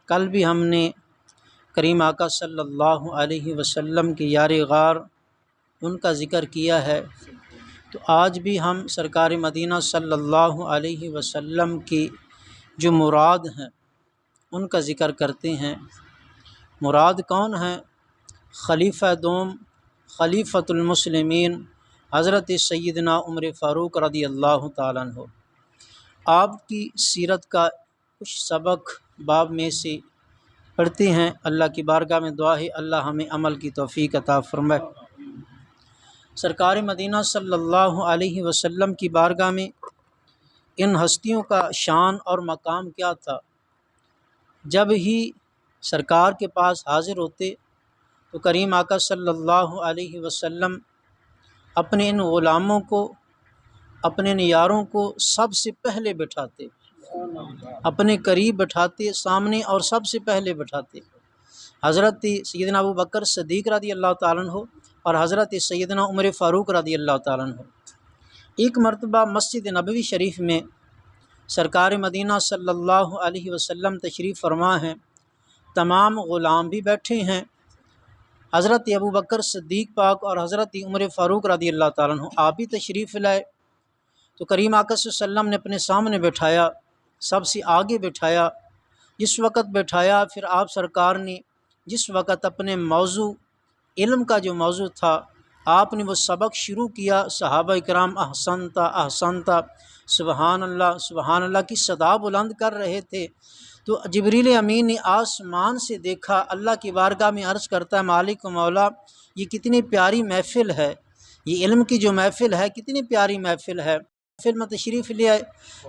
کل بھی ہم نے کریم آقا صلی اللہ علیہ وسلم کے یار غار ان کا ذکر کیا ہے، تو آج بھی ہم سرکار مدینہ صلی اللہ علیہ وسلم کی جو مراد ہیں ان کا ذکر کرتے ہیں۔ مراد کون ہیں؟ خلیفہ دوم، خلیفۃ المسلمین حضرت سیدنا عمر فاروق رضی اللہ تعالیٰ عنہ۔ آپ کی سیرت کا کچھ سبق باب میں سے پڑھتے ہیں۔ اللہ کی بارگاہ میں دعا ہے اللہ ہمیں عمل کی توفیق عطا فرمائے۔ سرکار مدینہ صلی اللہ علیہ وسلم کی بارگاہ میں ان ہستیوں کا شان اور مقام کیا تھا؟ جب ہی سرکار کے پاس حاضر ہوتے تو کریم آقا صلی اللہ علیہ وسلم اپنے ان غلاموں کو، اپنے ان یاروں کو سب سے پہلے بٹھاتے، اپنے قریب بٹھاتے، سامنے اور سب سے پہلے بٹھاتے۔ حضرت سیدنا ابو بکر صدیق رضی اللہ تعالیٰ عنہ اور حضرت سیدنا عمر فاروق رضی اللہ تعالیٰ عنہ۔ ایک مرتبہ مسجد نبوی شریف میں سرکار مدینہ صلی اللہ علیہ وسلم تشریف فرما ہیں، تمام غلام بھی بیٹھے ہیں، حضرت ابو بکر صدیق پاک اور حضرت عمر فاروق رضی اللہ تعالیٰ عنہ آپ بھی تشریف لائے۔ تو کریم آقا صلی اللہ علیہ وسلم نے اپنے سامنے بٹھایا، سب سے آگے بٹھایا۔ جس وقت بٹھایا پھر آپ سرکار نے جس وقت اپنے موضوع علم کا جو موضوع تھا آپ نے وہ سبق شروع کیا، صحابہ کرام احسنتا احسنتا سبحان اللہ کی صدا بلند کر رہے تھے۔ تو جبریل امین نے آسمان سے دیکھا، اللہ کی بارگاہ میں عرض کرتا ہے مالک و مولا یہ کتنی پیاری محفل ہے، یہ علم کی جو محفل ہے کتنی پیاری محفل ہے۔ محفل میں تشریف لے آئے،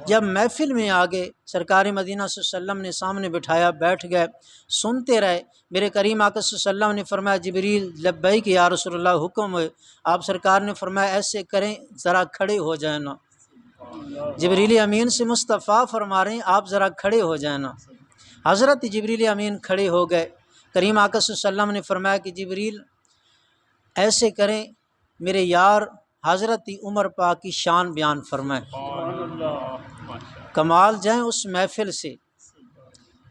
جب محفل میں آگے سرکار مدینہ صلی اللہ علیہ وسلم نے سامنے بٹھایا، بیٹھ گئے، سنتے رہے۔ میرے کریم آقا صلی اللہ علیہ وسلم نے فرمایا جبریل لبیک یا رسول اللہ حکم ہے۔ آپ سرکار نے فرمایا ایسے کریں ذرا کھڑے ہو جائیں نا۔ جبریل امین سے مصطفیٰ فرما رہے ہیں آپ ذرا کھڑے ہو جائیں نا۔ حضرت جبریل امین کھڑے ہو گئے۔ کریم آقا صلی اللہ علیہ وسلم نے فرمایا کہ جبریل ایسے کریں میرے یار حضرت عمر پاک کی شان بیان فرمائیں۔ کمال جائیں اس محفل سے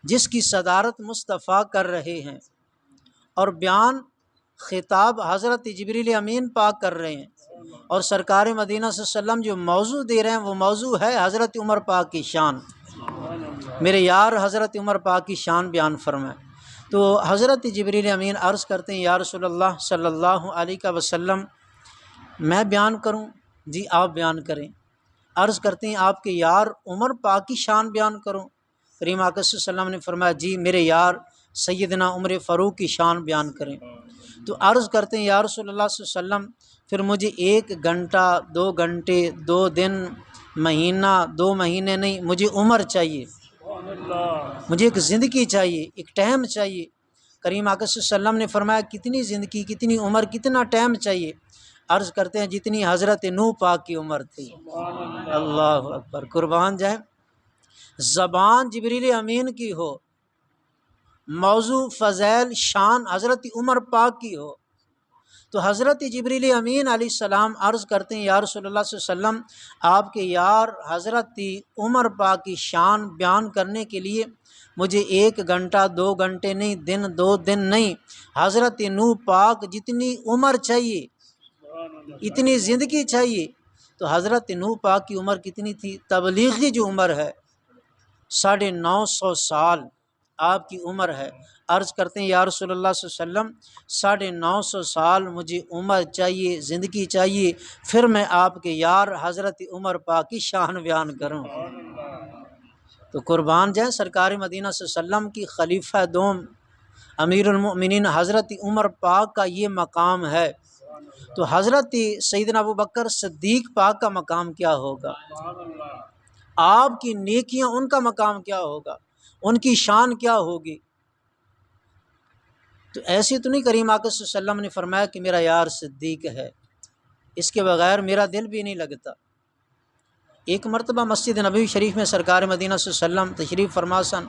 جس کی صدارت مصطفیٰ کر رہے ہیں اور بیان خطاب حضرت جبریل امین پاک کر رہے ہیں، اور سرکار مدینہ صلی اللہ علیہ وسلم جو موضوع دے رہے ہیں وہ موضوع ہے حضرت عمر پاک کی شان۔ میرے یار حضرت عمر پاک کی شان بیان فرمائیں۔ تو حضرت جبریل امین عرض کرتے ہیں یا رسول اللہ صلی اللہ علیہ وسلم میں بیان کروں؟ جی آپ بیان کریں۔ عرض کرتے ہیں آپ کے یار عمر پاک کی شان بیان کروں؟ کریم آقا صلی اللہ علیہ وسلم نے فرمایا جی میرے یار سیدنا عمر فاروق کی شان بیان کریں۔ تو عرض کرتے ہیں یا رسول اللہ صلی اللہ علیہ وسلم پھر مجھے 1 گھنٹہ 2 گھنٹے 2 دن مہینہ 2 مہینے نہیں، مجھے عمر چاہیے، مجھے ایک زندگی چاہیے، ایک ٹائم چاہیے۔ کریم آقا صلی اللہ علیہ وسلم نے فرمایا کتنی زندگی، کتنی عمر، کتنا ٹائم چاہیے؟ عرض کرتے ہیں جتنی حضرت نوح پاک کی عمر تھی۔ اللہ اکبر، قربان جائیں۔ زبان جبریل امین کی ہو، موضوع فضائل شان حضرت عمر پاک کی ہو، تو حضرت جبریل امین علیہ السلام عرض کرتے ہیں یا رسول اللہ صلی اللہ علیہ وسلم آپ کے یار حضرت عمر پاک کی شان بیان کرنے کے لیے مجھے 1 گھنٹہ 2 گھنٹے نہیں، دن 2 دن نہیں، حضرت نوح پاک جتنی عمر چاہیے، اتنی زندگی چاہیے۔ تو حضرت نوح پاک کی عمر کتنی تھی؟ تبلیغی جو عمر ہے 950 سال آپ کی عمر ہے۔ عرض کرتے ہیں یا رسول اللہ صلی اللہ علیہ وسلم 950 سال مجھے عمر چاہیے، زندگی چاہیے، پھر میں آپ کے یار حضرت عمر پاک کی شان بیان کروں۔ تو قربان جائیں سرکار مدینہ صلی اللہ علیہ وسلم کی خلیفہ دوم امیر المؤمنین حضرت عمر پاک کا یہ مقام ہے، تو حضرت سیدنا ابو بکر صدیق پاک کا مقام کیا ہوگا؟ آپ کی نیکیاں ان کا مقام کیا ہوگا؟ ان کی شان کیا ہوگی؟ تو ایسے تو نہیں کریم آقا صلی اللہ علیہ وسلم نے فرمایا کہ میرا یار صدیق ہے، اس کے بغیر میرا دل بھی نہیں لگتا۔ ایک مرتبہ مسجد نبوی شریف میں سرکار مدینہ صلی اللہ علیہ وسلم تشریف فرما سن،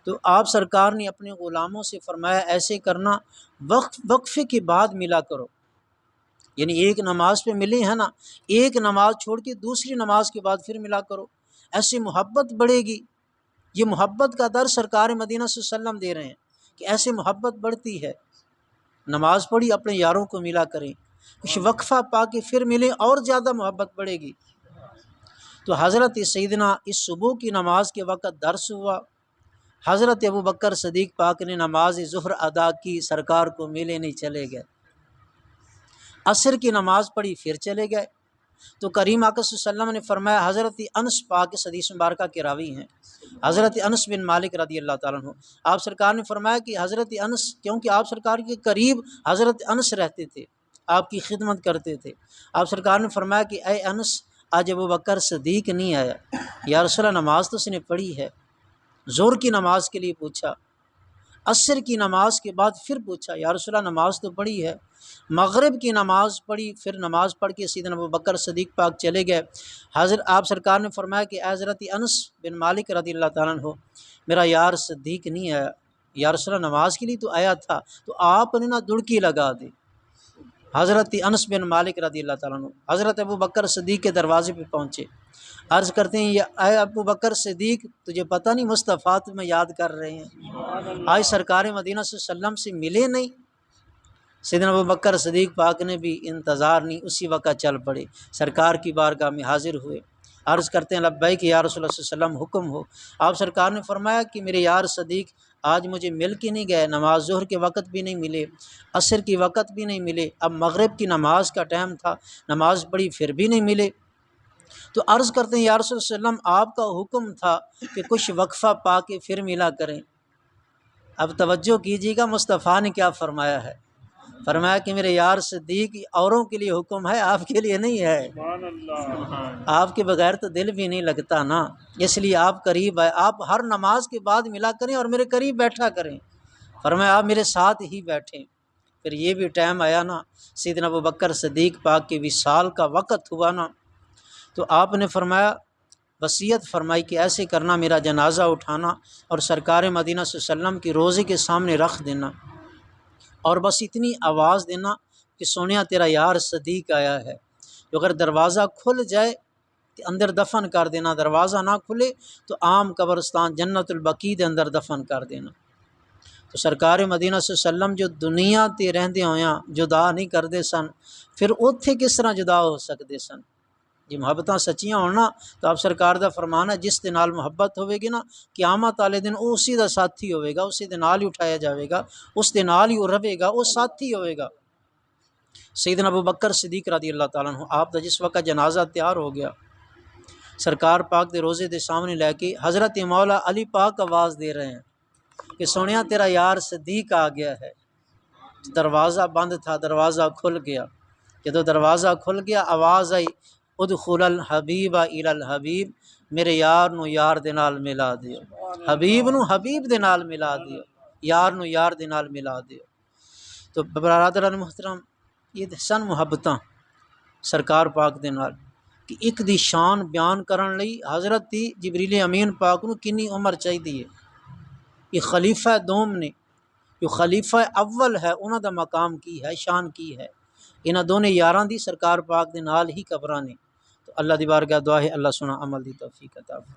تو آپ سرکار نے اپنے غلاموں سے فرمایا ایسے کرنا وقفے کے بعد ملا کرو، یعنی ایک نماز پہ ملے ہیں نا، ایک نماز چھوڑ کے دوسری نماز کے بعد پھر ملا کرو، ایسے محبت بڑھے گی۔ یہ محبت کا درس سرکار مدینہ صلی اللہ علیہ وسلم دے رہے ہیں کہ ایسے محبت بڑھتی ہے۔ نماز پڑھی اپنے یاروں کو ملا کریں، کچھ وقفہ پا کے پھر ملیں اور زیادہ محبت بڑھے گی۔ تو حضرت سیدنا اس صبح کی نماز کے وقت درس ہوا، حضرت ابوبکر صدیق پاک نے نماز ظہر ادا کی، سرکار کو ملے نہیں، چلے گئے۔ عصر کی نماز پڑھی، پھر چلے گئے۔ تو کریم آقا صلی اللہ علیہ وسلم نے فرمایا، حضرت انس پاک اس حدیث مبارکہ کے راوی ہیں، حضرت انس بن مالک رضی اللہ تعالیٰ عنہ، آپ سرکار نے فرمایا کہ حضرت انس، کیونکہ آپ سرکار کے قریب حضرت انس رہتے تھے، آپ کی خدمت کرتے تھے، آپ سرکار نے فرمایا کہ اے انس، آج ابوبکر صدیق نہیں آیا۔ یا رسول اللہ، نماز تو اس نے پڑھی ہے۔ ظہر کی نماز کے لیے پوچھا، عصر کی نماز کے بعد پھر پوچھا، یا رسول اللہ نماز تو پڑھی ہے۔ مغرب کی نماز پڑھی، پھر نماز پڑھ کے سیدنا ابوبکر صدیق پاک چلے گئے۔ آپ سرکار نے فرمایا کہ اے حضرت انس بن مالک رضی اللہ تعالیٰ عنہ، میرا یار صدیق نہیں آیا۔ یا رسول اللہ، نماز کے لیے تو آیا تھا، تو آپ نے نا دڑکی لگا دی۔ حضرت انس بن مالک رضی اللہ تعالیٰ عنہ حضرت ابوبکر صدیق کے دروازے پہ پہنچے، عرض کرتے ہیں، اے ابوبکر صدیق، تجھے پتہ نہیں مصطفیٰ تمہیں یاد کر رہے ہیں، آج سرکار مدینہ صلی اللہ علیہ وسلم سے ملے نہیں۔ سیدنا ابوبکر صدیق پاک نے بھی انتظار نہیں، اسی وقت چل پڑے، سرکار کی بارگاہ میں حاضر ہوئے، عرض کرتے ہیں، لبیک یا رسول اللہ صلی اللہ علیہ وسلم، حکم ہو۔ آپ سرکار نے فرمایا کہ میرے یار صدیق آج مجھے مل کے نہیں گئے، نماز ظہر کے وقت بھی نہیں ملے، عصر کی وقت بھی نہیں ملے، اب مغرب کی نماز کا ٹائم تھا، نماز پڑھی پھر بھی نہیں ملے۔ تو عرض کرتے ہیں، یا رسول اللہ صلی اللہ علیہ وسلم، آپ کا حکم تھا کہ کچھ وقفہ پا کے پھر ملا کریں۔ اب توجہ کیجیے گا مصطفیٰ نے کیا فرمایا ہے، فرمایا کہ میرے یار صدیق، اوروں کے لیے حکم ہے، آپ کے لیے نہیں ہے، آپ کے بغیر تو دل بھی نہیں لگتا نا، اس لیے آپ قریب آئے، آپ ہر نماز کے بعد ملا کریں اور میرے قریب بیٹھا کریں۔ فرمایا آپ میرے ساتھ ہی بیٹھیں۔ پھر یہ بھی ٹائم آیا نا، سیدنا ابوبکر صدیق پاک کے وصال کا وقت ہوا نا، تو آپ نے فرمایا، وصیت فرمائی کہ ایسے کرنا، میرا جنازہ اٹھانا اور سرکار مدینہ صلی اللہ علیہ وسلم کی روضے کے سامنے رکھ دینا، اور بس اتنی آواز دینا کہ سونیا تیرا یار صدیق آیا ہے، تو اگر دروازہ کھل جائے تو اندر دفن کر دینا، دروازہ نہ کھلے تو عام قبرستان جنت البقیع دے اندر دفن کر دینا۔ تو سرکار مدینہ صلی اللہ علیہ وسلم جو دنیا تے رہندے ہویاں جدا نہیں کردے سن، پھر اوتھے کس طرح جدا ہو سکتے سن؟ جی محبتاں سچیاں ہونا تو آپ سرکار دا فرمان ہے، جس دے نال محبت ہوئے گی نا، قیامت والے دن وہ اسی دا ساتھی ہوئے گا، اسی دے نال ہی اٹھایا جاوے گا، اس دے نال ہی وہ رہے گا، وہ ساتھی ہوئے گا۔ سیدنا ابوبکر صدیق رضی اللہ تعالیٰ عنہ، آپ دا جس وقت جنازہ تیار ہو گیا، سرکار پاک دے روزے دے سامنے لے کے حضرت مولا علی پاک آواز دے رہے ہیں کہ سونیا تیرا یار صدیق آ گیا ہے۔ دروازہ بند تھا، دروازہ کھل گیا، جدو دروازہ کھل گیا آواز آئی، ادخل الحبیب الی الحبیب، میرے یار نو یار دے نال ملا دیو، حبیب نو حبیب دے نال ملا دیو، یار نو یار دے نال ملا دیو۔ تو برادران محترم، یہ سن محبتاں سرکار پاک دے نال کہ ایک دی شان بیان کرن لئی حضرت جبریل امین پاک نو کنی عمر چاہیے۔ یہ خلیفہ دوم نے، جو خلیفہ اول ہے، انہاں دا مقام کی ہے، شان کی ہے، انہاں دونے یاراں دی سرکار پاک دے نال ہی قبراں نے۔ تو اللہ دی بارگاہ دعا ہے، اللہ سنا عمل دی توفیق عطا فرمائے۔